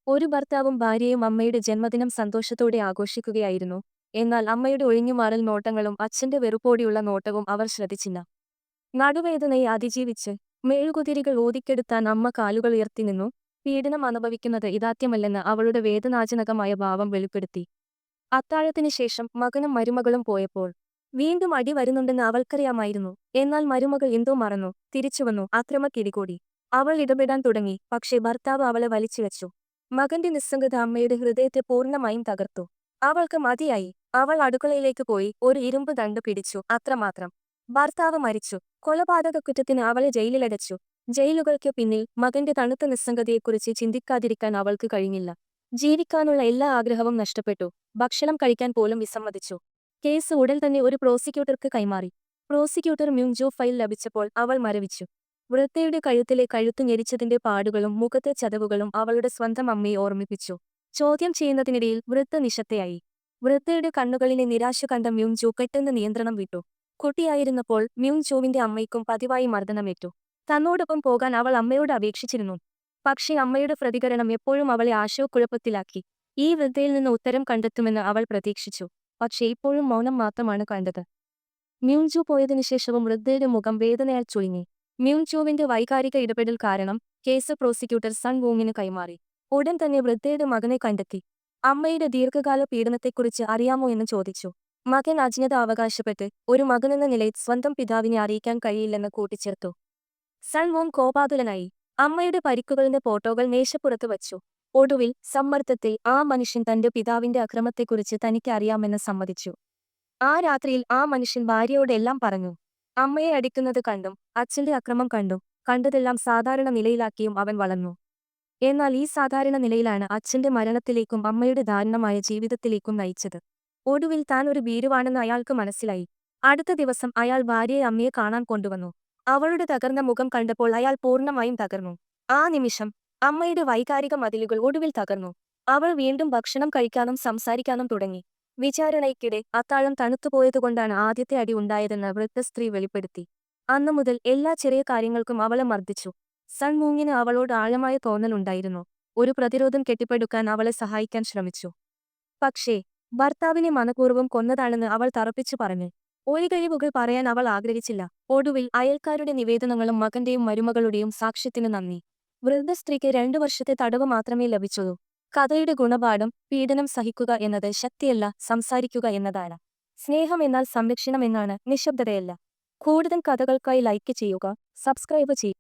ഒരു ഭർത്താവും ഭാര്യയും അമ്മയുടെ ജന്മദിനം സന്തോഷത്തോടെ ആഘോഷിക്കുകയായിരുന്നു. എന്നാൽ അമ്മയുടെ ഒഴിഞ്ഞുമാറൽ നോട്ടങ്ങളും അച്ഛന്റെ വെറുപ്പോടെയുള്ള നോട്ടവും അവർ ശ്രദ്ധിച്ചില്ല. നടുവേദനയെ അതിജീവിച്ച് മെഴുകുതിരികൾ ഊതിക്കെടുത്താൻ അമ്മ കാലുകൾ ഉയർത്തി നിന്നു. പീഡനം അനുഭവിക്കുന്നത് ഇതാദ്യമല്ലെന്ന് അവളുടെ വേദനാജനകമായ ഭാവം വെളിപ്പെടുത്തി. അത്താഴത്തിന് ശേഷം മകനും മരുമകളും പോയപ്പോൾ വീണ്ടും അടി വരുന്നുണ്ടെന്ന് അവൾക്കറിയാമായിരുന്നു. എന്നാൽ മരുമകൾ എന്തോ മറന്നു. തിരിച്ചുവന്നു. അക്രമക്കിടികൂടി. അവൾ ഇടപെടാൻ തുടങ്ങി. പക്ഷേ ഭർത്താവ് അവളെ വലിച്ചുവെച്ചു. മകന്റെ നിസ്സംഗത അമ്മയുടെ ഹൃദയത്തെ പൂർണ്ണമായും തകർത്തു. അവൾക്ക് മതിയായി. അവൾ അടുക്കളയിലേക്ക് പോയി ഒരു ഇരുമ്പ് ദണ്ട് പിടിച്ചു. അത്രമാത്രം. ഭർത്താവ് മരിച്ചു. കൊലപാതകക്കുറ്റത്തിന് അവളെ ജയിലിലടച്ചു. ജയിലുകൾക്ക് പിന്നിൽ മകന്റെ തണുത്ത നിസ്സംഗതയെക്കുറിച്ച് ചിന്തിക്കാതിരിക്കാൻ അവൾക്ക് കഴിഞ്ഞില്ല. ജീവിക്കാനുള്ള എല്ലാ ആഗ്രഹവും നഷ്ടപ്പെട്ടു. ഭക്ഷണം കഴിക്കാൻ പോലും വിസമ്മതിച്ചു. കേസ് ഉടൻ തന്നെ ഒരു പ്രോസിക്യൂട്ടർക്ക് കൈമാറി. പ്രോസിക്യൂട്ടർ മ്യൂങ്ജോ ഫയൽ ലഭിച്ചപ്പോൾ അവൾ മരവിച്ചു. വൃദ്ധയുടെ കഴുത്തിലെ കഴുത്തു ഞെരിച്ചതിന്റെ പാടുകളും മുഖത്തെ ചതവുകളും അവളുടെ സ്വന്തം അമ്മയെ ഓർമ്മിപ്പിച്ചു. ചോദ്യം ചെയ്യുന്നതിനിടയിൽ വൃദ്ധ നിശബ്ദയായി. വൃദ്ധയുടെ കണ്ണുകളിലെ നിരാശ കണ്ട മ്യൂങ്ജോ പെട്ടെന്ന് നിയന്ത്രണം വിട്ടു. കുട്ടിയായിരുന്നപ്പോൾ മ്യൂങ്ജോവിന്റെ അമ്മയ്ക്കും പതിവായി മർദ്ദനമേറ്റു. തന്നോടൊപ്പം പോകാൻ അവൾ അമ്മയോട് അപേക്ഷിച്ചിരുന്നു. പക്ഷേ അമ്മയുടെ പ്രതികരണം എപ്പോഴും അവളെ ആശയക്കുഴപ്പത്തിലാക്കി. ഈ വൃദ്ധയിൽ നിന്ന് ഉത്തരം കണ്ടെത്തുമെന്ന് അവൾ പ്രതീക്ഷിച്ചു. പക്ഷേ ഇപ്പോഴും മൗനം മാത്രമാണ് കണ്ടത്. മ്യൂങ്ജോ പോയതിനുശേഷവും വൃദ്ധയുടെ മുഖം വേദനയാൽ ചുളിഞ്ഞി. മ്യൂങ്ജോവിന്റെ വൈകാരിക ഇടപെടൽ കാരണം കേസ് പ്രോസിക്യൂട്ടർ സൺ വൂങ്ങിന് കൈമാറി. ഉടൻ തന്നെ വൃദ്ധയുടെ മകനെ കണ്ടെത്തി. അമ്മയുടെ ദീർഘകാല പീഡനത്തെക്കുറിച്ച് അറിയാമോ എന്ന് ചോദിച്ചു. മകൻ അജ്ഞത അവകാശപ്പെട്ട് ഒരു മകനെന്ന നിലയിൽ സ്വന്തം പിതാവിനെ അറിയിക്കാൻ കഴിയില്ലെന്ന് കൂട്ടിച്ചേർത്തു. സൺ വോങ് കോപാകുലനായി. അമ്മയുടെ പരിക്കുകളുടെ ഫോട്ടോകൾ മേശപ്പുറത്ത് വച്ചു. ഒടുവിൽ സമ്മർദ്ദത്തിൽ ആ മനുഷ്യൻ തന്റെ പിതാവിന്റെ അക്രമത്തെക്കുറിച്ച് തനിക്ക് അറിയാമെന്ന് സമ്മതിച്ചു. ആ രാത്രിയിൽ ആ മനുഷ്യൻ ഭാര്യയോട് എല്ലാം പറഞ്ഞു. അമ്മയെ അടിക്കുന്നത് കണ്ടും അച്ഛന്റെ അക്രമം കണ്ടും കണ്ടതെല്ലാം സാധാരണ നിലയിലാക്കിയും അവൻ വളർന്നു. എന്നാൽ ഈ സാധാരണ നിലയിലാണ് അച്ഛന്റെ മരണത്തിലേക്കും അമ്മയുടെ ദാരുണമായ ജീവിതത്തിലേക്കും നയിച്ചത്. ഒടുവിൽ താൻ ഒരു ഭീരുവാണെന്ന് അയാൾക്ക് മനസ്സിലായി. അടുത്ത ദിവസം അയാൾ ഭാര്യയെ അമ്മയെ കാണാൻ കൊണ്ടുവന്നു. അവളുടെ തകർന്ന മുഖം കണ്ടപ്പോൾ അയാൾ പൂർണ്ണമായും തകർന്നു. ആ നിമിഷം അമ്മയുടെ വൈകാരിക മതിലുകൾ ഒടുവിൽ തകർന്നു. അവൾ വീണ്ടും ഭക്ഷണം കഴിക്കാനും സംസാരിക്കാനും തുടങ്ങി. വിചാരണയ്ക്കിടെ അത്താഴം തണുത്തുപോയതുകൊണ്ടാണ് ആദ്യത്തെ അടി ഉണ്ടായതെന്ന് വൃദ്ധ സ്ത്രീ വെളിപ്പെടുത്തി. അന്നു മുതൽ എല്ലാ ചെറിയ കാര്യങ്ങൾക്കും അവളെ മർദ്ദിച്ചു. സൺ മൂങ്ങിന് അവളോട് ആഴമായ തോന്നലുണ്ടായിരുന്നു. ഒരു പ്രതിരോധം കെട്ടിപ്പടുക്കാൻ അവളെ സഹായിക്കാൻ ശ്രമിച്ചു. പക്ഷേ ഭർത്താവിനെ മനഃപൂർവ്വം കൊന്നതാണെന്ന് അവൾ തറപ്പിച്ചു പറഞ്ഞു. ഒഴികഴിവുകൾ പറയാൻ അവൾ ആഗ്രഹിച്ചില്ല. ഒടുവിൽ അയൽക്കാരുടെ നിവേദനങ്ങളും മകന്റെയും മരുമകളുടെയും സാക്ഷ്യത്തിന് നന്ദി. വൃദ്ധ സ്ത്രീക്ക് 2 വർഷത്തെ തടവ് മാത്രമേ ലഭിച്ചുള്ളൂ. കഥയുടെ ഗുണപാഠം: പീഡനം സഹിക്കുക എന്നത് ശക്തിയല്ല, സംസാരിക്കുക എന്നതാണ്. സ്നേഹം എന്നാൽ സംരക്ഷണം എന്നാണ്, നിശബ്ദതയല്ല. കൂടുതൽ കഥകൾക്കായി ലൈക്ക് ചെയ്യുക, സബ്സ്ക്രൈബ് ചെയ്യുക.